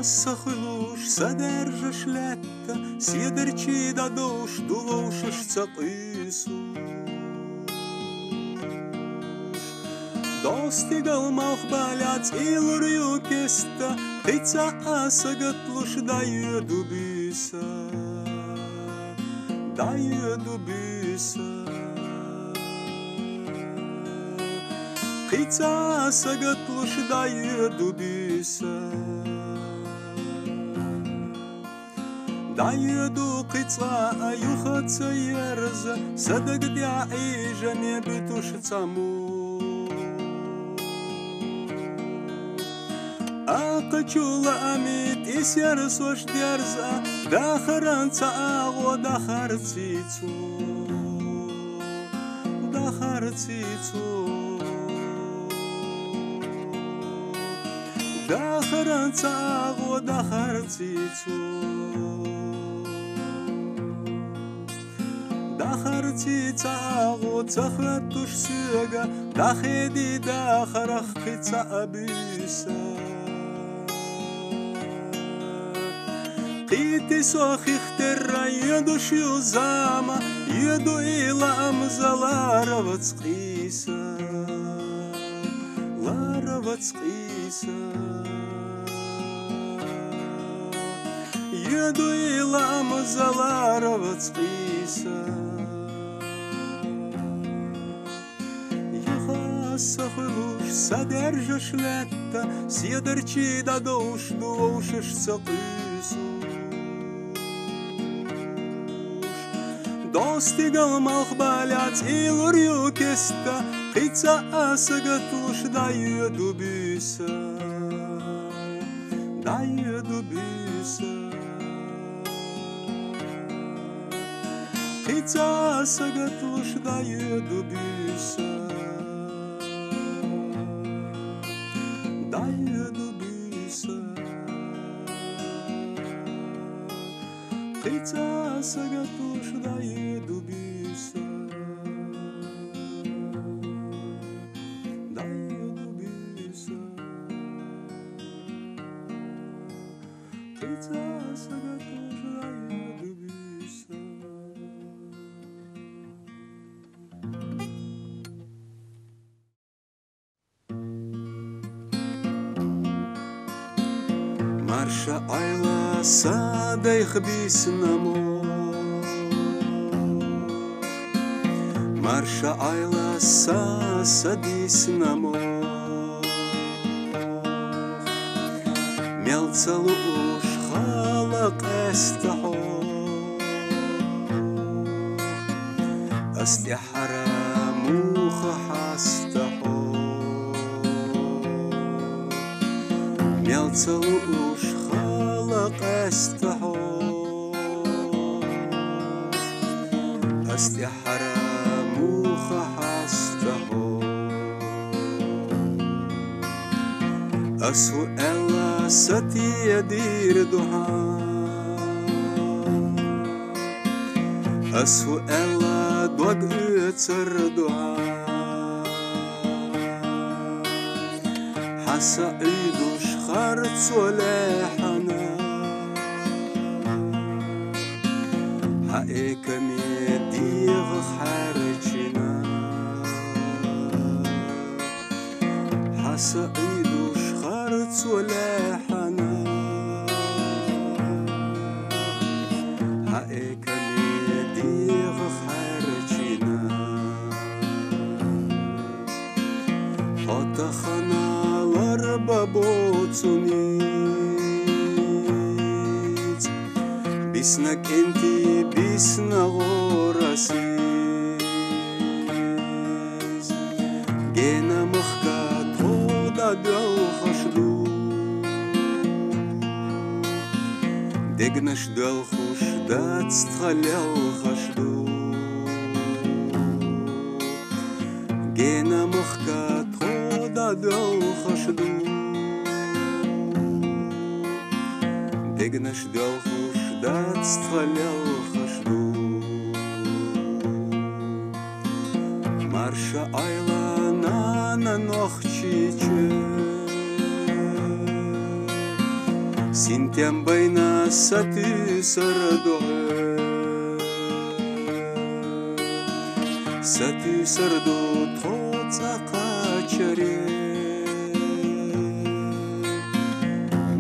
Сахлуш, содержишь лето, сидерчи дадуш, дулушиш цакисуш. Достигал махбаляц илурю кеста, тыца асагатлуш даю дубиса, даю дубиса. Тыца асагатлуш даю дубиса. دايدو قطع يخط يرز صدق داعي جميع بتوش تسامو أقجول أميت إسير سوش درزا داخران تاغو داخر تيتو داخر تيتو داخران تاغو داخر تيتو داخرتي تاغو تخلطوش سيغا داخدي داخرخ قطع بيسا قيتي سوخي اختر يدوش يوزاما يدو إلا أمزا لارفت قيسا لارفت قيسا يدو إلا أمزا لارفت قيسا Сахлуш, содержишь лето, сидерчи дадуш, дулушиш цакисуш. Достигал махбаляц илурю кеста, қица асагатлуш даю дубиса, даю дубиса. Қица асагатлуш даю дубиса. Даю дубиса, қица асагатуш даю дубиса, даю дубиса, қица асагатуш даю дубиса. Марша айла садай хбис намо, Марша айла садис намо, Мелцалуш халак эстахо, أستي حراموخ حاستحو ملتلوش خلق استحو أستي حراموخ حاستحو أسو ألا ستي يدير دعاء أسو ألا دوغ أتر دعاء حسا إيدوش خارت ولحنا هايك ميديغ خارجنا حسا إيدوش خارت ولحنا هايك ميديغ خارجنا حطخنا بابوتونيت بيسنك انتي بيسنا غوراسيز جينا مخكا تودا دو خشدو دقنش دل خوش دات تخلل خشدو جينا مخكات خودا دل خشدو دقنش دل خوش دات تخلل خشدو Марша айла на нохчиче Синтем байна саты сардуэ Саты сарду тоца качаре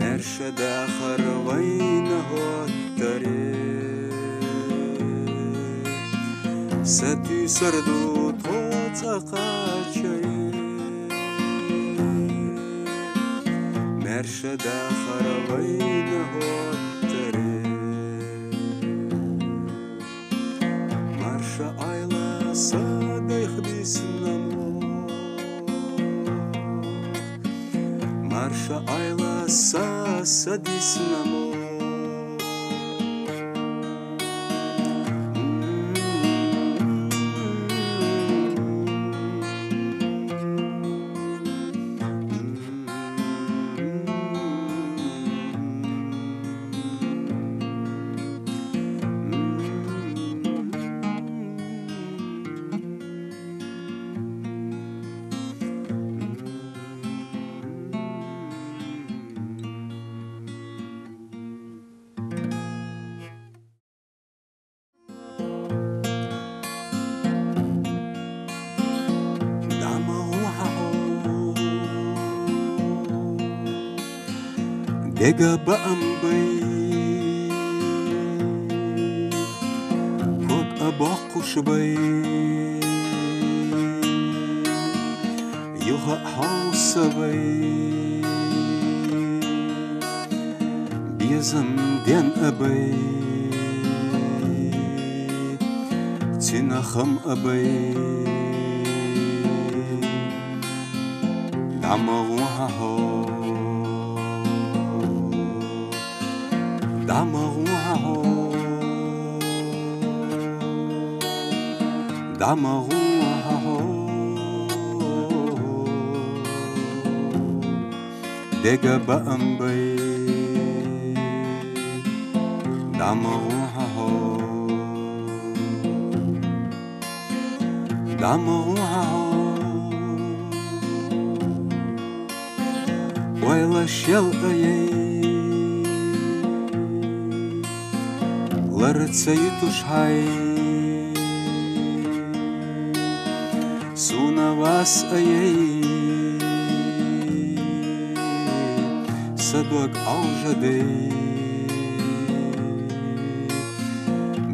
Мерша дахар вайна готтаре Саты сарду Цакачаре Мерша дахара вайна готтаре Марша айла садайх биснамо Марша айла садиснамо Dega ba'ambay Kod abaqushbay Yuha hausabay Biyazam den abay Tinakham abay Damaruha ho Damaruha ho Damaruha ho Dega ba'ambay Damaruha ho Damaruha ho Wayla shel ayay Ларцаитуш хай Суна вас аяй Садуак аужадей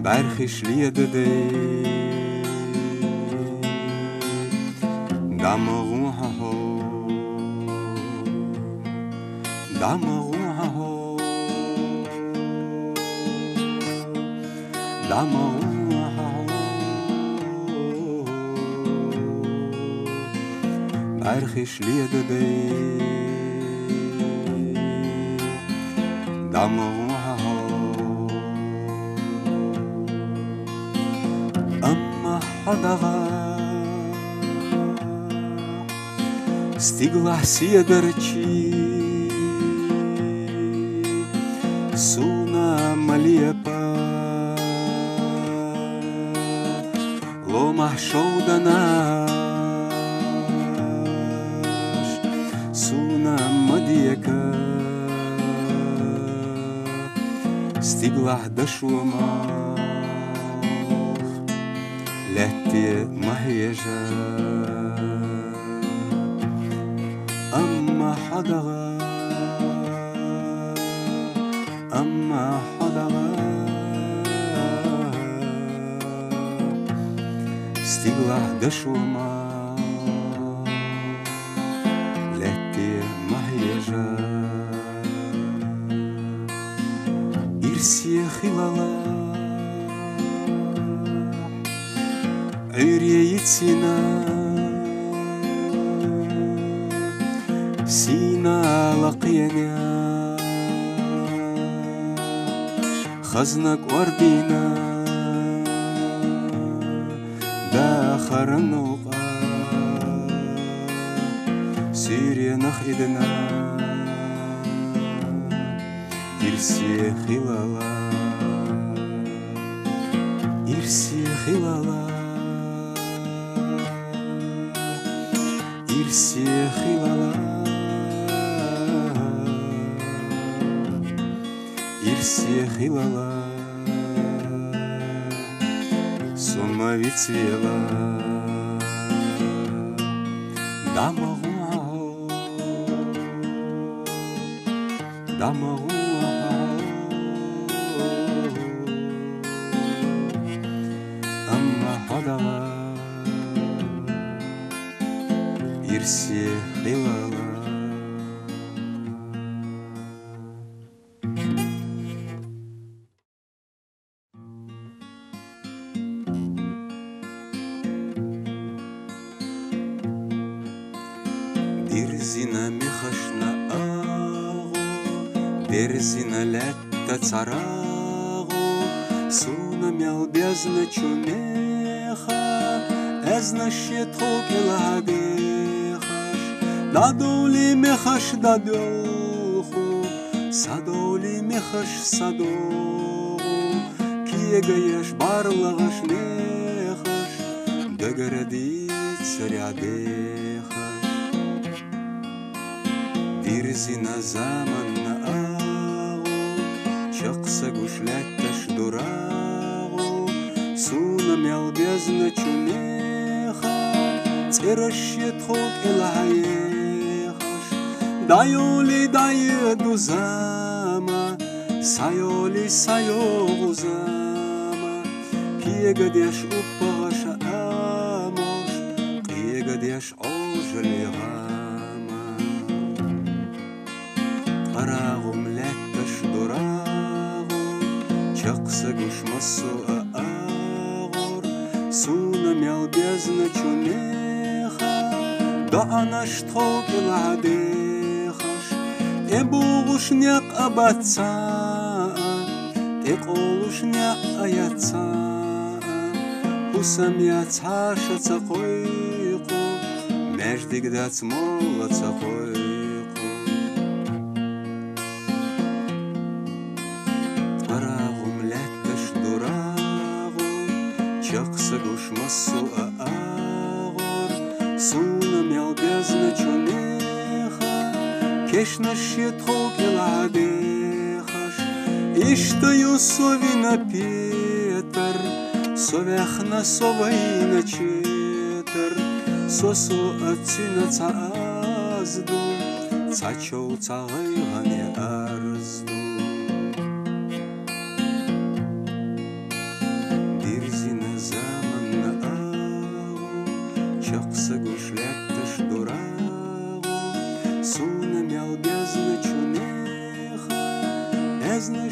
Бархиш лиедадей Дамаруха хо Дамаруха хо Damaruha ho Barchish liedadei Damaruha ho Amma hadaga Stigla siedarchi Suna maliepa Ломах шоуда наш Суна мадиека Стиглах дашумах Летти махьежа Amma hadaga Amma hadaga Stigla dashuma Letti mahyeja Irsi khilala Uriyeitsina Sina laqiyana خزنك وردينا داخر النوقة سيريا نخيدنا إرسي خلالا إرسي خلالا إرسي خلالا إرسي خلالا Сонма вицвела дамагу Амма хадала Ирсе хилала Дерзина мехашна агу, дерзина летта царагу, суна мял бездна чумеха, эзна щетхок еладехаш, дадоли мехаш дадоху, садоли мехаш садогу, киегаеш барлағаш мехаш, дөгердит царядехаш. Дерзина заманна агу, чықса гушлетташ дурагу, суна мял бездна чумеха, церащет хок елаехаш, дайоли дайеду зама, сайоли сайогу зама, киегадеш уппагаша амош, киегадеш ожлега. Арагум летташ дурагу, чақса гушмасу агур, суна мял бездна чумеха, да анаш тхок еладехаш, эбугушняк абаца, эқолушняк аяца, хусам яцаша цақойқу, междигдац мола цақойқу. Чақса гушмасу агур, суна мял бездна чумеха, кешна щетхок еладехаш, иштаю совина петър, совяхна совайна четър, сосу ацина цазду, цачоу цагайгане арзду. Чақса гушлетташ дурагу, суна мял бездна чумеха, эзна